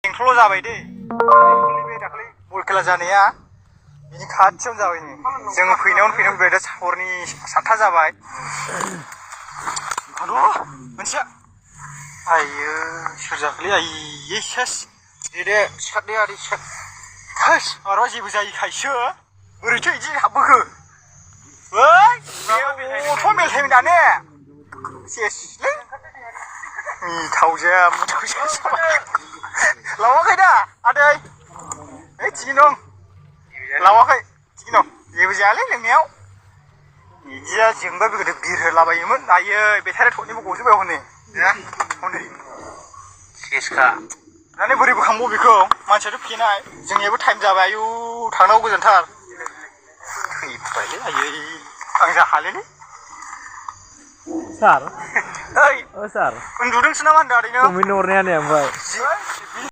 बेंथलाव जाबाय दे बेंथलनि बे दाखालि बल खेला जानाया बिनि खाथियावनो जाबाय नै जों फैनायावनो फैबाय दा हरनि 7था जाबाय आरो मोनसेया आयो सोर जाखोलै आयै सेस दे सिखारदे आदै सिखार थोस माबा जेबो जायिखायसो बोरैथो बिदि हाबबोखो ओइ बेयावथ' मेलथायमोन दाने सेसलै मिथावजाया लावाखै दा आदै ओइ थिगैनो दं लावाखै थिगैनो दं जेबो जायालै लोंनायाव बिदिया जोंबा गोदो बिर होलाबायोमोन आयै बेटारि थटनिबो गजोबबाय हनै हनै सेसखा दाने बोरै बोखांबाव बेखौ मानसियाथ' फेनाय जोंनियाबो टाइम जाबाय आयु थांनांगौ गोजानथार थैबायलै आयै आं जाहालेलै सार ओइ सार उन्दुदोंसो नामा होनदों आदैनो कमेन्ट हरनाया ने ओमफ्राय